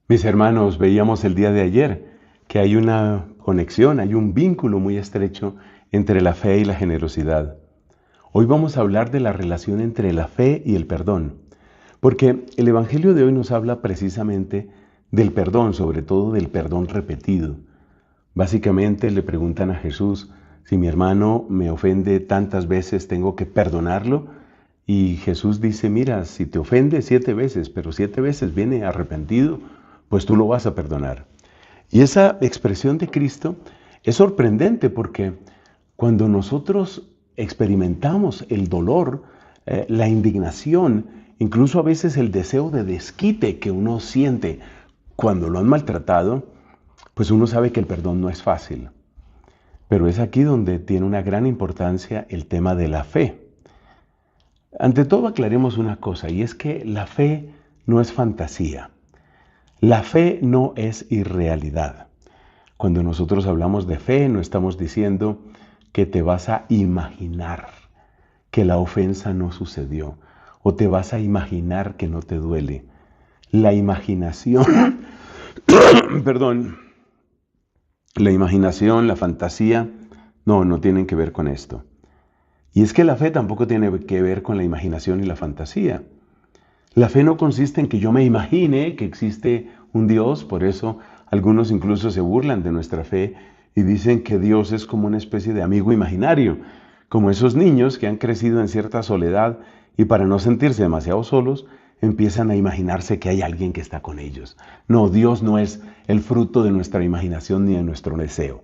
Mis hermanos, veíamos el día de ayer que hay una conexión, hay un vínculo muy estrecho entre la fe y la generosidad. Hoy vamos a hablar de la relación entre la fe y el perdón, porque el Evangelio de hoy nos habla precisamente del perdón, sobre todo del perdón repetido. Básicamente le preguntan a Jesús, si mi hermano me ofende tantas veces, ¿tengo que perdonarlo? Y Jesús dice, mira, si te ofende 7 veces, pero 7 veces viene arrepentido, pues tú lo vas a perdonar. Y esa expresión de Cristo es sorprendente porque cuando nosotros experimentamos el dolor, la indignación, incluso a veces el deseo de desquite que uno siente cuando lo han maltratado, pues uno sabe que el perdón no es fácil. Pero es aquí donde tiene una gran importancia el tema de la fe. Ante todo aclaremos una cosa, y es que la fe no es fantasía. La fe no es irrealidad. Cuando nosotros hablamos de fe, no estamos diciendo que te vas a imaginar que la ofensa no sucedió o te vas a imaginar que no te duele. La imaginación, perdón, la imaginación, la fantasía, no tienen que ver con esto. Y es que la fe tampoco tiene que ver con la imaginación y la fantasía. La fe no consiste en que yo me imagine que existe un Dios, por eso algunos incluso se burlan de nuestra fe y dicen que Dios es como una especie de amigo imaginario, como esos niños que han crecido en cierta soledad y para no sentirse demasiado solos, empiezan a imaginarse que hay alguien que está con ellos. No, Dios no es el fruto de nuestra imaginación ni de nuestro deseo.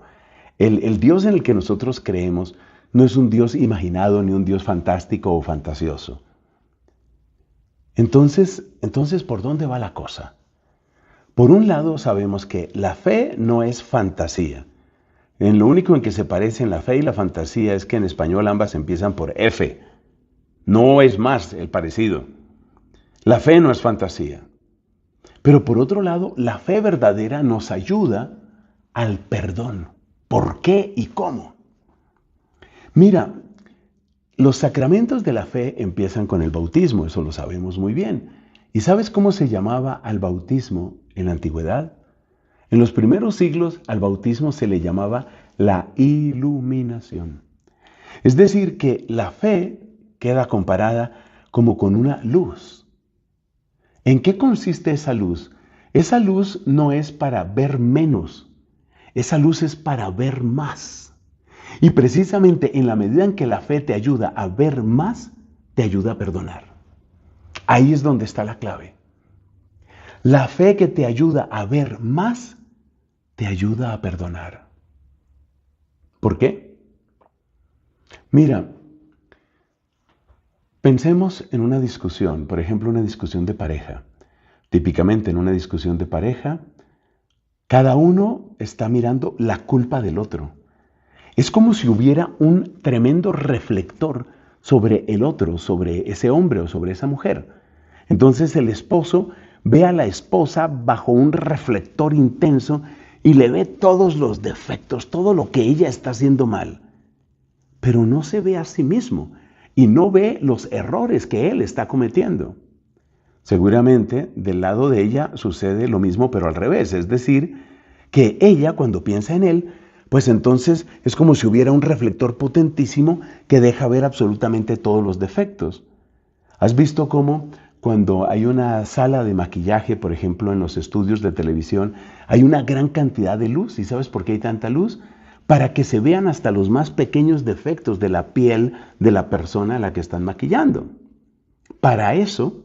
El Dios en el que nosotros creemos no es un Dios imaginado ni un Dios fantástico o fantasioso. Entonces, ¿por dónde va la cosa? Por un lado, sabemos que la fe no es fantasía. En lo único en que se parecen la fe y la fantasía es que en español ambas empiezan por F. No es más el parecido. La fe no es fantasía. Pero por otro lado, la fe verdadera nos ayuda al perdón. ¿Por qué y cómo? Mira, los sacramentos de la fe empiezan con el bautismo, eso lo sabemos muy bien. ¿Y sabes cómo se llamaba al bautismo en la antigüedad? En los primeros siglos al bautismo se le llamaba la iluminación. Es decir, que la fe queda comparada como con una luz. ¿En qué consiste esa luz? Esa luz no es para ver menos, esa luz es para ver más. Y precisamente en la medida en que la fe te ayuda a ver más, te ayuda a perdonar. Ahí es donde está la clave. La fe que te ayuda a ver más, te ayuda a perdonar. ¿Por qué? Mira, pensemos en una discusión, por ejemplo, una discusión de pareja. Típicamente en una discusión de pareja, cada uno está mirando la culpa del otro. Es como si hubiera un tremendo reflector sobre el otro, sobre ese hombre o sobre esa mujer. Entonces el esposo ve a la esposa bajo un reflector intenso y le ve todos los defectos, todo lo que ella está haciendo mal. Pero no se ve a sí mismo y no ve los errores que él está cometiendo. Seguramente del lado de ella sucede lo mismo, pero al revés. Es decir, que ella cuando piensa en él, pues entonces es como si hubiera un reflector potentísimo que deja ver absolutamente todos los defectos. ¿Has visto cómo cuando hay una sala de maquillaje, por ejemplo, en los estudios de televisión, hay una gran cantidad de luz? ¿Y sabes por qué hay tanta luz? Para que se vean hasta los más pequeños defectos de la piel de la persona a la que están maquillando. Para eso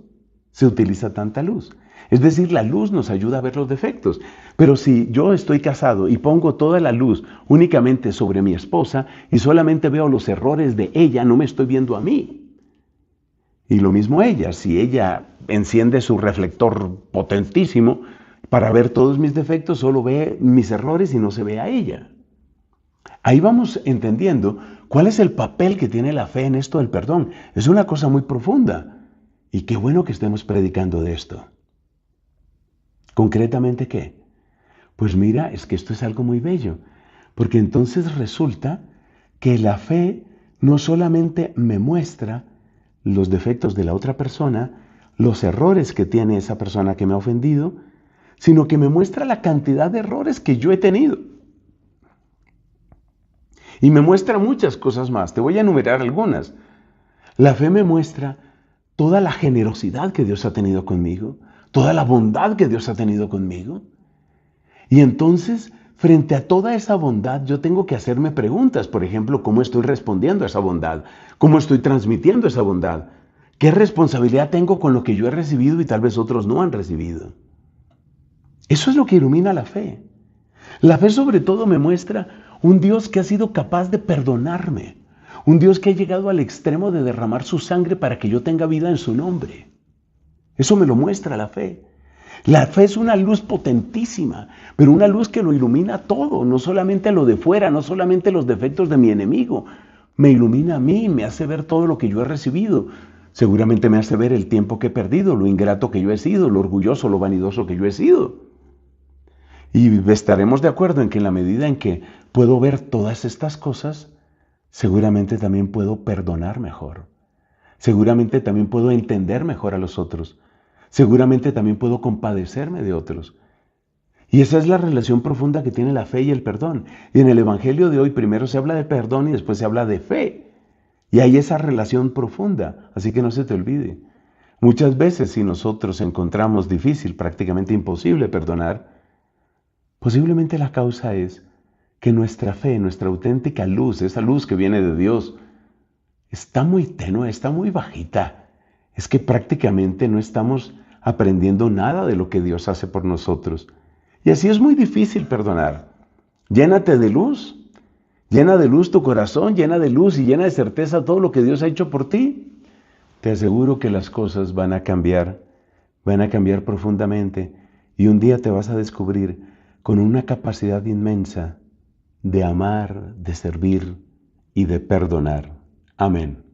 se utiliza tanta luz. Es decir, la luz nos ayuda a ver los defectos. Pero si yo estoy casado y pongo toda la luz únicamente sobre mi esposa y solamente veo los errores de ella, no me estoy viendo a mí. Y lo mismo ella, si ella enciende su reflector potentísimo para ver todos mis defectos, solo ve mis errores y no se ve a ella. Ahí vamos entendiendo cuál es el papel que tiene la fe en esto del perdón. Es una cosa muy profunda. Y qué bueno que estemos predicando de esto. ¿Concretamente qué? Pues mira, es que esto es algo muy bello, porque entonces resulta que la fe no solamente me muestra los defectos de la otra persona, los errores que tiene esa persona que me ha ofendido, sino que me muestra la cantidad de errores que yo he tenido. Y me muestra muchas cosas más. Te voy a enumerar algunas. La fe me muestra toda la generosidad que Dios ha tenido conmigo, toda la bondad que Dios ha tenido conmigo. Y entonces, frente a toda esa bondad, yo tengo que hacerme preguntas. Por ejemplo, ¿cómo estoy respondiendo a esa bondad? ¿Cómo estoy transmitiendo esa bondad? ¿Qué responsabilidad tengo con lo que yo he recibido y tal vez otros no han recibido? Eso es lo que ilumina la fe. La fe sobre todo me muestra un Dios que ha sido capaz de perdonarme. Un Dios que ha llegado al extremo de derramar su sangre para que yo tenga vida en su nombre. Eso me lo muestra la fe. La fe es una luz potentísima, pero una luz que lo ilumina todo, no solamente lo de fuera, no solamente los defectos de mi enemigo. Me ilumina a mí, me hace ver todo lo que yo he recibido. Seguramente me hace ver el tiempo que he perdido, lo ingrato que yo he sido, lo orgulloso, lo vanidoso que yo he sido. Y estaremos de acuerdo en que en la medida en que puedo ver todas estas cosas, seguramente también puedo perdonar mejor. Seguramente también puedo entender mejor a los otros. Seguramente también puedo compadecerme de otros. Y esa es la relación profunda que tiene la fe y el perdón. Y en el Evangelio de hoy primero se habla de perdón y después se habla de fe. Y hay esa relación profunda, así que no se te olvide. Muchas veces si nosotros encontramos difícil, prácticamente imposible perdonar, posiblemente la causa es que nuestra fe, nuestra auténtica luz, esa luz que viene de Dios, está muy tenue, está muy bajita. Es que prácticamente no estamos aprendiendo nada de lo que Dios hace por nosotros. Y así es muy difícil perdonar. Llénate de luz, llena de luz tu corazón, llena de luz y llena de certeza todo lo que Dios ha hecho por ti. Te aseguro que las cosas van a cambiar profundamente y un día te vas a descubrir con una capacidad inmensa de amar, de servir y de perdonar. Amén.